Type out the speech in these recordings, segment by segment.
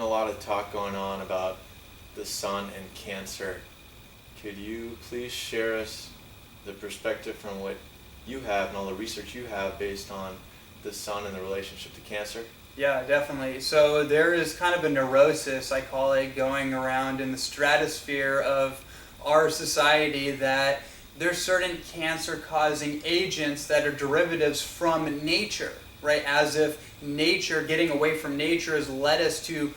a lot of talk going on about the sun and cancer. Could you please share us the perspective from what you have and all the research you have based on the sun and the relationship to cancer? Yeah, definitely. So there is kind of a neurosis, I call it, going around in the stratosphere of our society that there's certain cancer-causing agents that are derivatives from nature, right? As if nature, getting away from nature has led us to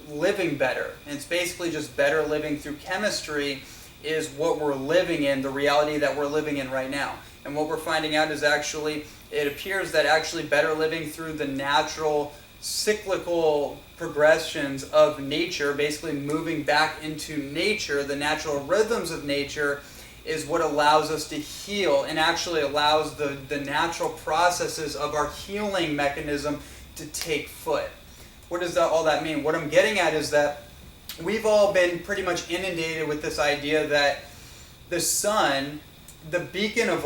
living better. And it's basically just better living through chemistry is what we're living in, the reality that we're living in right now. And what we're finding out is actually, it appears that actually better living through the natural cyclical progressions of nature, basically moving back into nature, the natural rhythms of nature, is what allows us to heal and actually allows the natural processes of our healing mechanism to take foot. What does all that mean? What I'm getting at is that we've all been pretty much inundated with this idea that the sun, the beacon of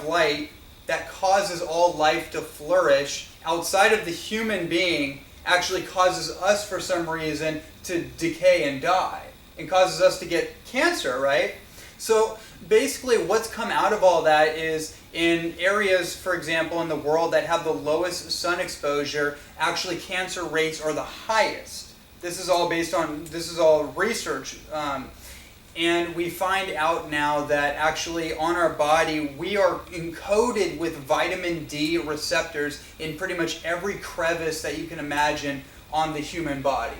light that causes all life to flourish outside of the human being, actually causes us for some reason to decay and die and causes us to get cancer, right? So basically what's come out of all that is in areas, for example, in the world that have the lowest sun exposure, actually cancer rates are the highest. This is all research. And we find out now that actually on our body we are encoded with vitamin D receptors in pretty much every crevice that you can imagine on the human body.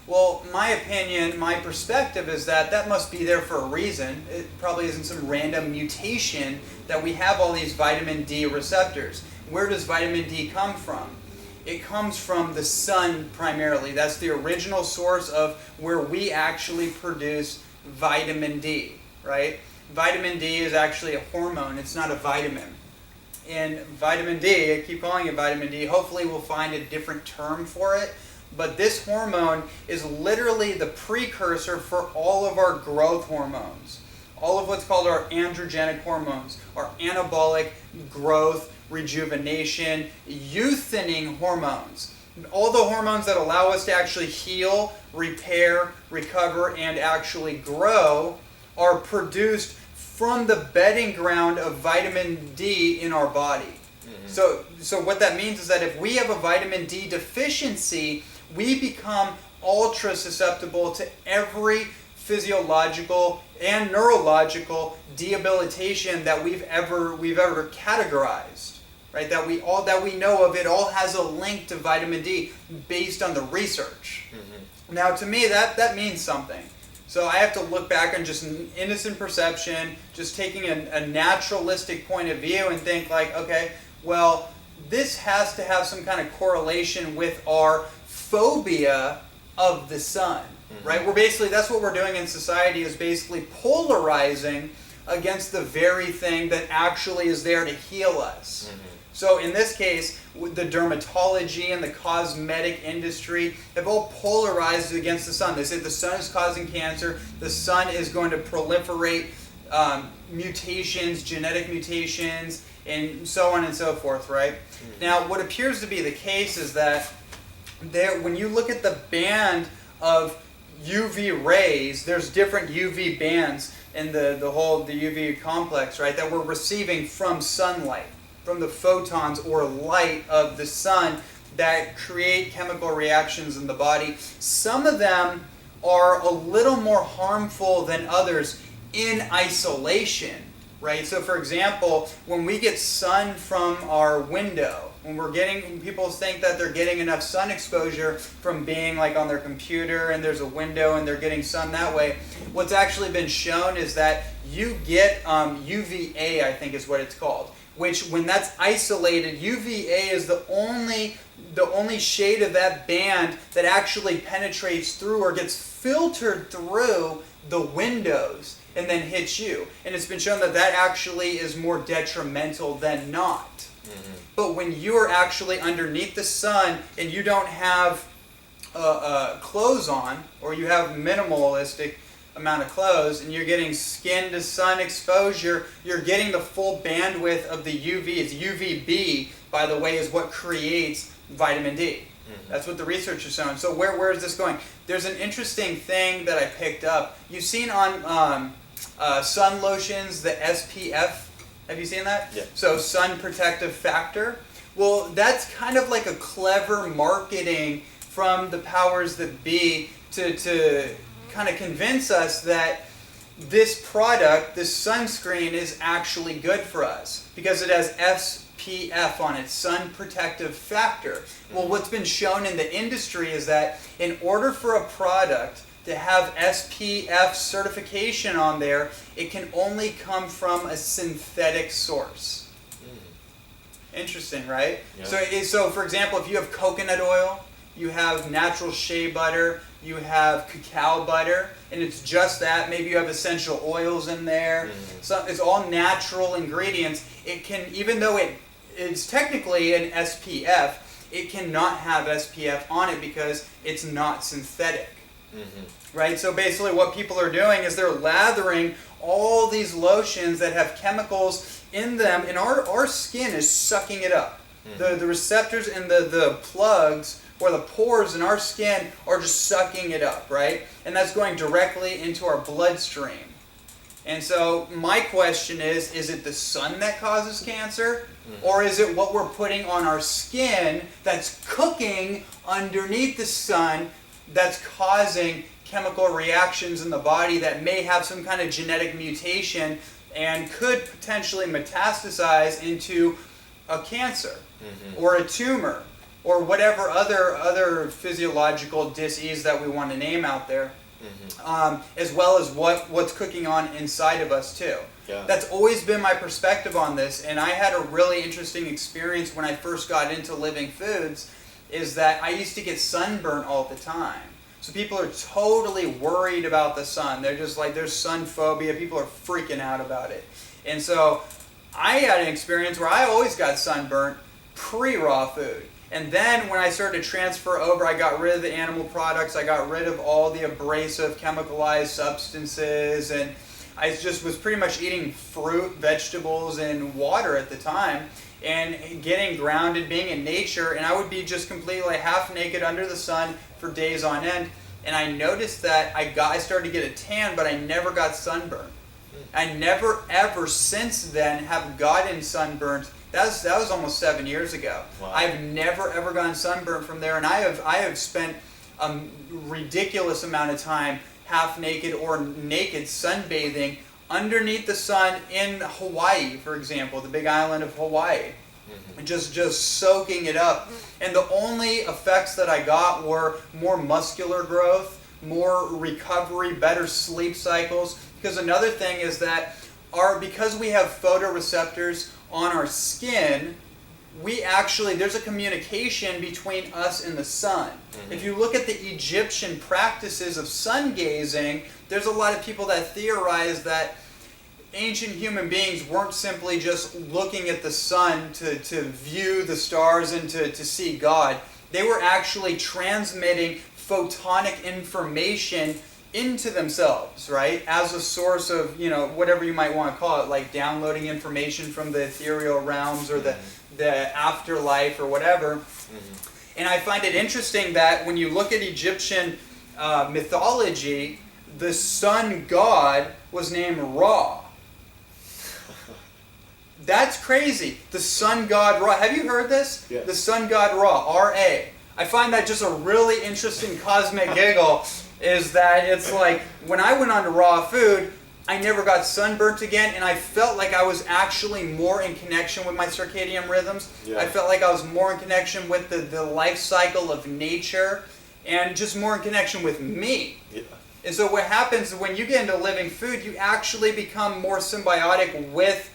Well, my opinion, my perspective is that that must be there for a reason. It probably isn't some random mutation that we have all these vitamin D receptors. Where does vitamin D come from? It comes from the sun primarily. That's the original source of where we actually produce vitamin D, right? Vitamin D is actually a hormone. It's not a vitamin. And vitamin D, I keep calling it vitamin D, hopefully we'll find a different term for it. But this hormone is literally the precursor for all of our growth hormones. All of what's called our androgenic hormones, our anabolic growth, rejuvenation, youthening hormones. All the hormones that allow us to actually heal, repair, recover, and actually grow are produced from the bedding ground of vitamin D in our body. Mm-hmm. So what that means is that if we have a vitamin D deficiency, we become ultra susceptible to every physiological and neurological debilitation that we've ever categorized, right? That we know of, it all has a link to vitamin D based on the research. Mm-hmm. Now, to me, that means something. So I have to look back on just an innocent perception, just taking a naturalistic point of view and think like, okay, well, this has to have some kind of correlation with our phobia of the sun, mm-hmm. right? That's what we're doing in society, is basically polarizing against the very thing that actually is there to heal us. Mm-hmm. So in this case, the dermatology and the cosmetic industry have all polarized against the sun. They say the sun is causing cancer, the sun is going to proliferate mutations, genetic mutations, and so on and so forth, right? Mm-hmm. Now, what appears to be the case is that when you look at the band of UV rays, there's different UV bands in the UV complex, right, that we're receiving from sunlight, from the photons or light of the sun that create chemical reactions in the body. Some of them are a little more harmful than others in isolation, right? So for example, when we get sun from our window, when people think that they're getting enough sun exposure from being like on their computer and there's a window and they're getting sun that way, what's actually been shown is that you get UVA, I think is what it's called, which when that's isolated, UVA is the only shade of that band that actually penetrates through or gets filtered through the windows and then hits you. And it's been shown that that actually is more detrimental than not. Mm-hmm. But when you're actually underneath the sun and you don't have clothes on, or you have minimalistic amount of clothes, and you're getting skin to sun exposure, you're getting the full bandwidth of the UV. It's UVB, by the way, is what creates vitamin D. That's what the research is showing. So where is this going? There's an interesting thing that I picked up. You've seen on sun lotions the SPF. Have you seen that? Yeah. So sun protective factor. Well, that's kind of like a clever marketing from the powers that be to kind of convince us that this product, this sunscreen, is actually good for us because it has SPF on it, sun protective factor. Well, what's been shown in the industry is that in order for a product to have SPF certification on there, it can only come from a synthetic source. Interesting, right? Yeah. So for example, if you have coconut oil, you have natural shea butter, you have cacao butter, and it's just that. Maybe you have essential oils in there. So it's all natural ingredients. It can, even though it is technically an SPF, it cannot have SPF on it because it's not synthetic. Right? So basically what people are doing is they're lathering all these lotions that have chemicals in them, and our skin is sucking it up. The receptors and the plugs or the pores in our skin are just sucking it up, right? And that's going directly into our bloodstream. And so my question is it the sun that causes cancer? Or is it what we're putting on our skin that's cooking underneath the sun that's causing chemical reactions in the body that may have some kind of genetic mutation and could potentially metastasize into a cancer or a tumor or whatever other physiological disease that we want to name out there, as well as what's cooking on inside of us too. Yeah. That's always been my perspective on this, and I had a really interesting experience when I first got into living foods, is that I used to get sunburnt all the time. So people are totally worried about the sun. They're just like, there's sun phobia. People are freaking out about it. And so I had an experience where I always got sunburnt pre-raw food. And then when I started to transfer over, I got rid of the animal products. I got rid of all the abrasive, chemicalized substances. And I just was pretty much eating fruit, vegetables, and water at the time. And getting grounded, being in nature. And I would be just completely half naked under the sun for days on end. And I noticed that I started to get a tan, but I never got sunburned. I never ever since then have gotten sunburned. That was almost 7 years ago. Wow. I've never ever gotten sunburned from there, and I have spent a ridiculous amount of time half naked or naked sunbathing underneath the sun in Hawaii, for example, the big island of Hawaii. Just soaking it up. And the only effects that I got were more muscular growth, more recovery, better sleep cycles. Because another thing is that because we have photoreceptors on our skin, there's a communication between us and the sun. If you look at the Egyptian practices of sun gazing, there's a lot of people that theorize that ancient human beings weren't simply just looking at the sun to view the stars and to see God. They were actually transmitting photonic information into themselves, right? As a source of, whatever you might want to call it, like downloading information from the ethereal realms or the afterlife or whatever. And I find it interesting that when you look at Egyptian mythology, the sun god was named Ra. That's crazy. The sun god Ra. Have you heard this? Yeah. The sun god Ra, R-A. I find that just a really interesting cosmic giggle, is that it's like, when I went on to raw food, I never got sunburnt again, and I felt like I was actually more in connection with my circadian rhythms. Yeah. I felt like I was more in connection with the life cycle of nature, and just more in connection with me. Yeah. And so what happens when you get into living food, you actually become more symbiotic with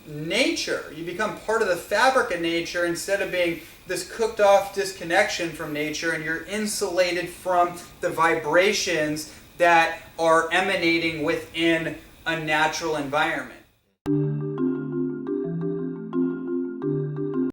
nature. You become part of the fabric of nature instead of being this cooked off disconnection from nature, and you're insulated from the vibrations that are emanating within a natural environment.